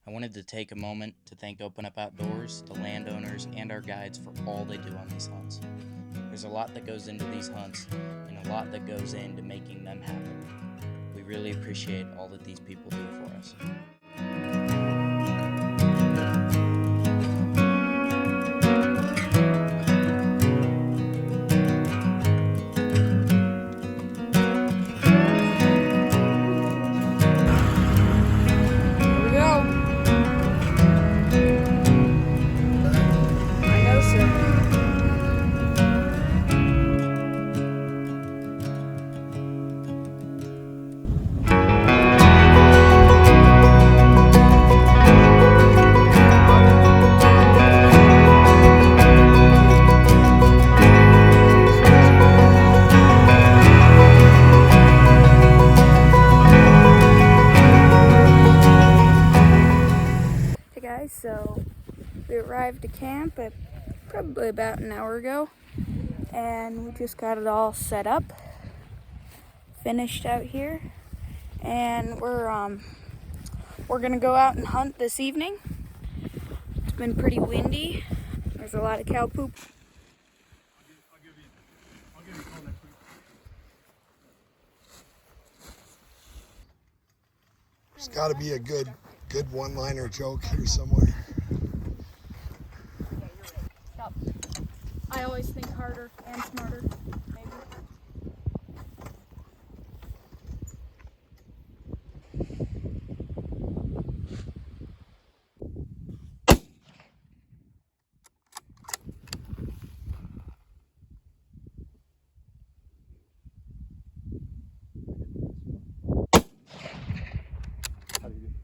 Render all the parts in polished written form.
I wanted to take a moment to thank Open Up Outdoors, the landowners, and our guides for all they do on these hunts. There's a lot that goes into these hunts and a lot that goes into making them happen. We really appreciate all that these people do for us. So we arrived at camp probably about an hour ago, and we just got it all set up, finished out here, and we're gonna go out and hunt this evening. It's been pretty windy. There's a lot of cow poop. I'll give you a call next week. There's got to be a good one-liner joke here somewhere. Stop. I always think harder and smarter, maybe. How do you do?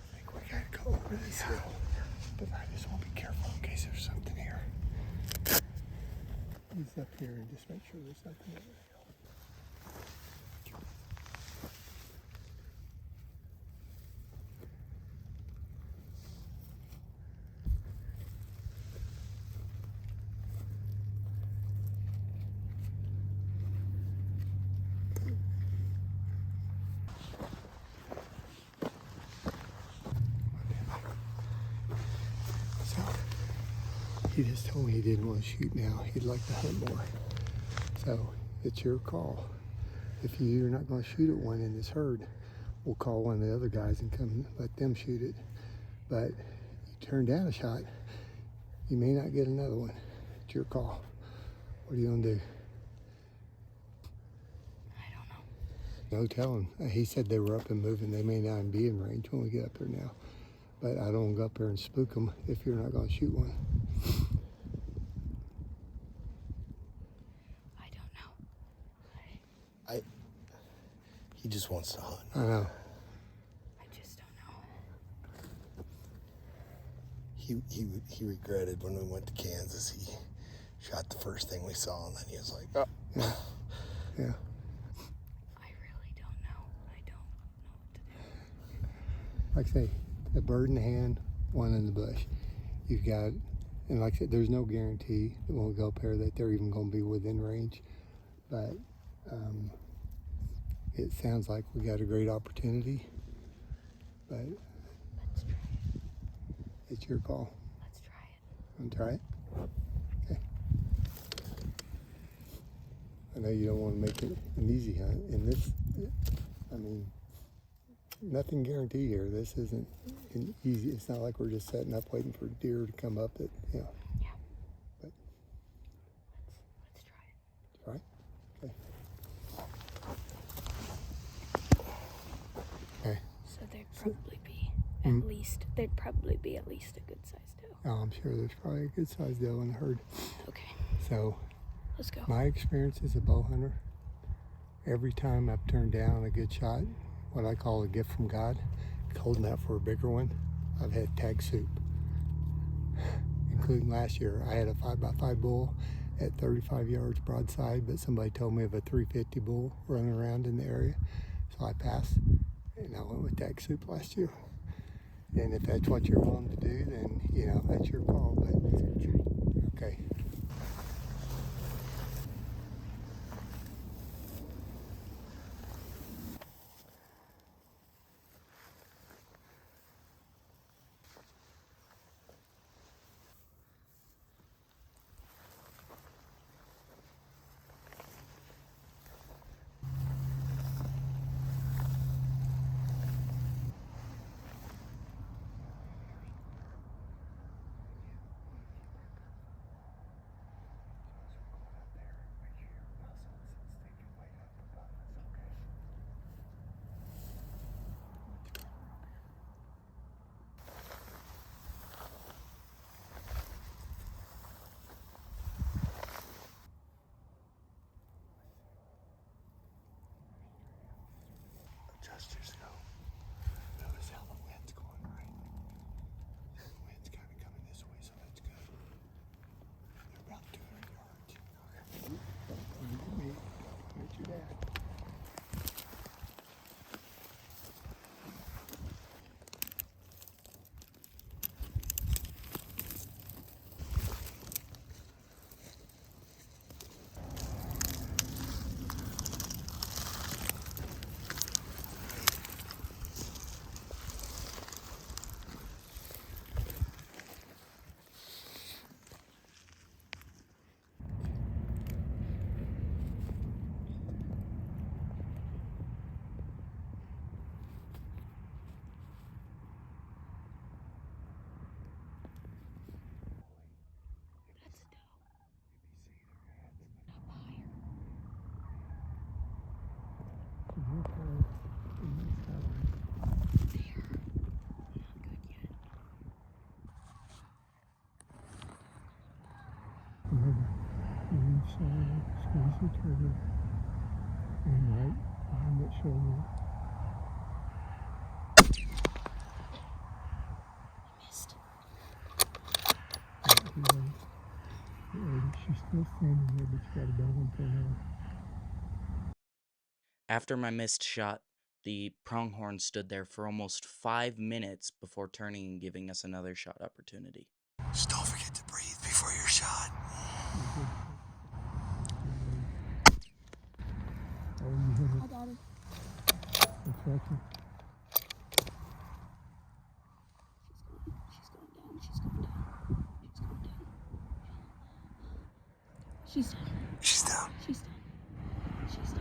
I think we gotta go over this hill, but I just want to be careful in case there's something here. He's up here and just make sure there's nothing over there. He just told me he didn't want to shoot now. He'd like to hunt more. So it's your call. If you're not going to shoot at one in this herd, we'll call one of the other guys and come let them shoot it. But you turn down a shot, you may not get another one. It's your call. What are you going to do? I don't know. No telling. He said they were up and moving. They may not even be in range when we get up there now. But I don't want to go up there and spook them if you're not going to shoot one. I don't know. He just wants to hunt. I know. I just don't know. He regretted when we went to Kansas. He shot the first thing we saw, and then he was like, oh. Yeah. Yeah. I really don't know. I don't know what to do. Like I say, a bird in the hand, one in the bush. You've got, and like I said, there's no guarantee that when we go up there that they're even going to be within range. But it sounds like we got a great opportunity. But Let's try it. it's your call. Let's try it. Want to try it? Okay. I know you don't want to make it an easy hunt. And this, I mean, nothing guaranteed here. This isn't an easy. It's not like we're just setting up waiting for deer to come up. That Yeah. But Let's try it. right. Okay. So there'd probably be at least a good sized doe. Oh, I'm sure there's probably a good sized doe in the herd. Okay. So Let's go. my experience as a bow hunter, every time I've turned down a good shot, what I call a gift from God, holding out for a bigger one, I've had tag soup. Including last year, I had a 5x5 bull at 35 yards broadside, but somebody told me of a 350 bull running around in the area, so I passed, and I went with tag soup last year. And if that's what you're willing to do, then, you know, that's your call, but okay. Adjust your scope. Notice how the wind's going, right? The wind's kind of coming this way, so that's good. They're about 200 yards. Okay. Don't point at me. Don't point at your dad. That's a doe. Up higher. There. Not good yet. Remember, you squeeze the trigger, and right behind that shoulder. Missed. Get ready. She's still standing there, but you got a bell one for her. After my missed shot, the pronghorn stood there for almost 5 minutes before turning and giving us another shot opportunity. Just don't forget to breathe before your shot. Oh, you hit I it. got her. That's right. She's going down. She's going down. She's She's going down. down. She's done. She's done.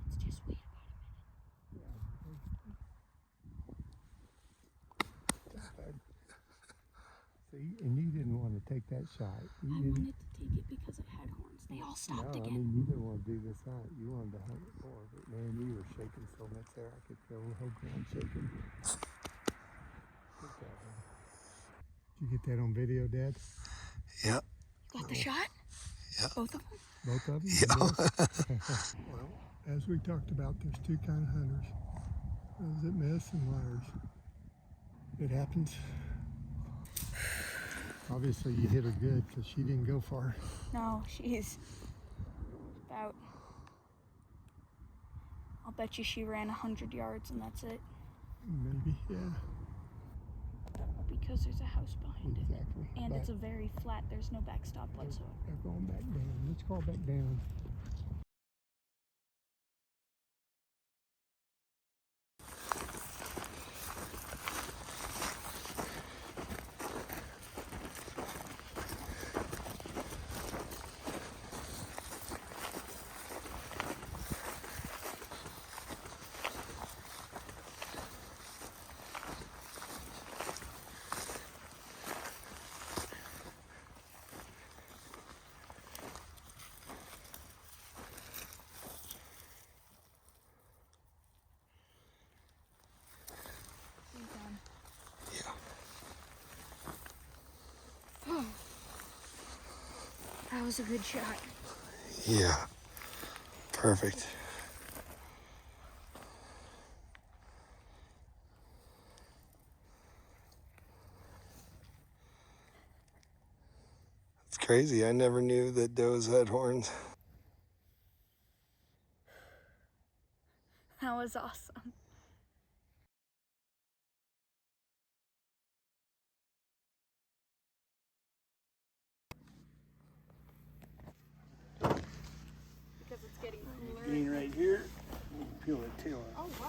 Let's just wait about a minute. See, and you didn't want to take that shot. You I didn't. wanted to take it because it had horns. They all stopped No, I again. mean, you didn't want to do this hunt. You wanted to hunt it more, but man, you were shaking so much there. I could feel the whole ground shaking. Good job, man. Did you get that on video, Dad? Yep. Got the shot? Yep. Both of them? Both of them? Yep. Well, as we talked about, there's two kind of hunters. Those that miss and liars. It happens. Obviously, you hit her good because she didn't go far. No, she's about, I'll bet you she ran 100 yards and that's it. Maybe, yeah. Because there's a house behind it. Exactly. And But it's a very flat, there's no backstop whatsoever. they're going back down. Let's call back down. That was a good shot. Yeah. Perfect. It's crazy. I never knew that does had horns. That was awesome. Because it's getting cooler. Bean right here. Peel that tail out. Oh, wow.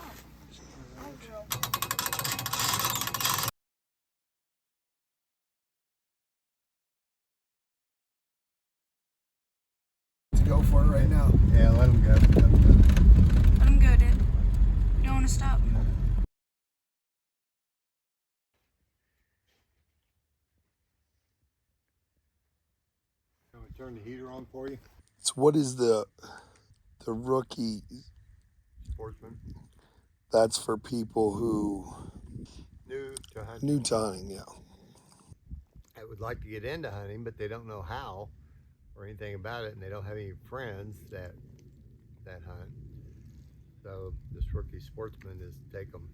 Let's go for it right now. Yeah, let him go. Let him go. Let him go, dude. You don't want to stop. Can we turn the heater on for you? So what is the rookie? Sportsman. That's for people who New to hunting. new to hunting, yeah. I would like to get into hunting, but they don't know how or anything about it, and they don't have any friends that hunt. So this rookie sportsman is take them.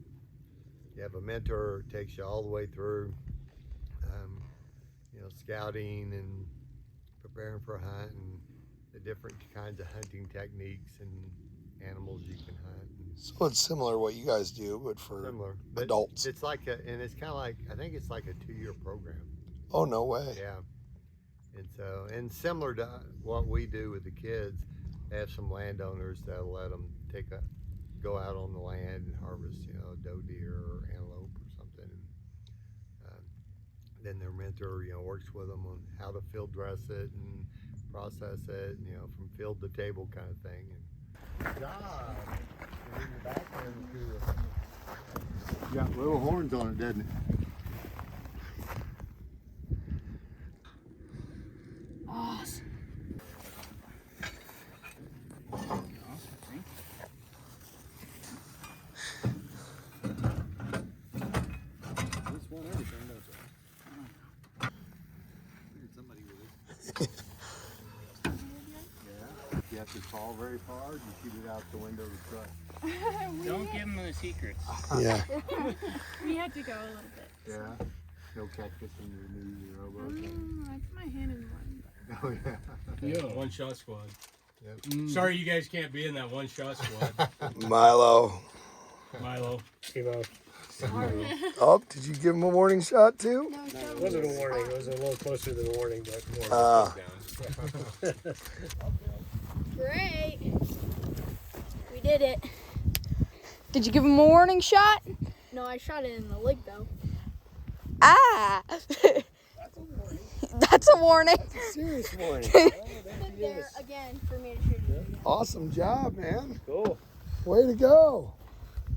You have a mentor who takes you all the way through, scouting and preparing for a hunt and the different kinds of hunting techniques and animals you can hunt. So it's similar to what you guys do, but for Similar, but adults. it's like it's kind of like, I think it's like a 2-year program. Oh, no way. Yeah. And similar to what we do with the kids, they have some landowners that'll let them go out on the land and harvest, doe deer or antelope or something. And then their mentor, works with them on how to field dress it and process it, from field to table kind of thing. And good job. You got little horns on it, doesn't it? Awesome. This one, everything does it. Somebody with it. Yeah. You have to call very far, you shoot it out the window of the truck. Don't give them the secrets. Yeah. We had to go a little bit. Yeah. No cactus in your knees or elbows. I put my hand in one. Oh yeah. Yeah, one shot squad. Yep. Sorry you guys can't be in that one shot squad. Milo. Milo. Oh, did you give him a warning shot too? It wasn't a warning. It was a little closer than a warning, but more. Great. We did it. Did you give him a warning shot? No, I shot it in the leg though. Ah! That's a warning. Serious warning. There again for me to shoot it again. Awesome job, man. Cool. Way to go.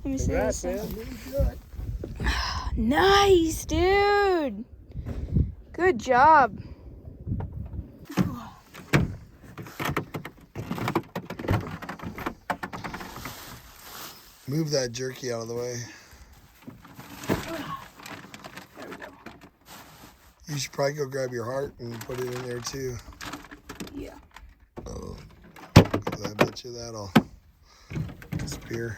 Let me see Congrats, this. man. Nice, dude. Good job. Move that jerky out of the way. There we go. You should probably go grab your heart and put it in there too. Yeah. Oh, 'cause I bet you that'll disappear.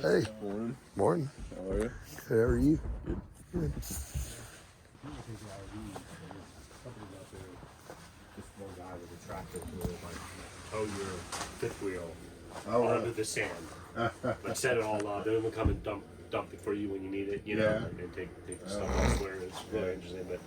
Hey. Morning. Morning. How are you? Good, how are you? Good. Just one guy with a tractor will tow your fifth wheel onto the sand. But set it all up. Then we'll come and dump it for you when you need it, and take the stuff elsewhere. It's really interesting. But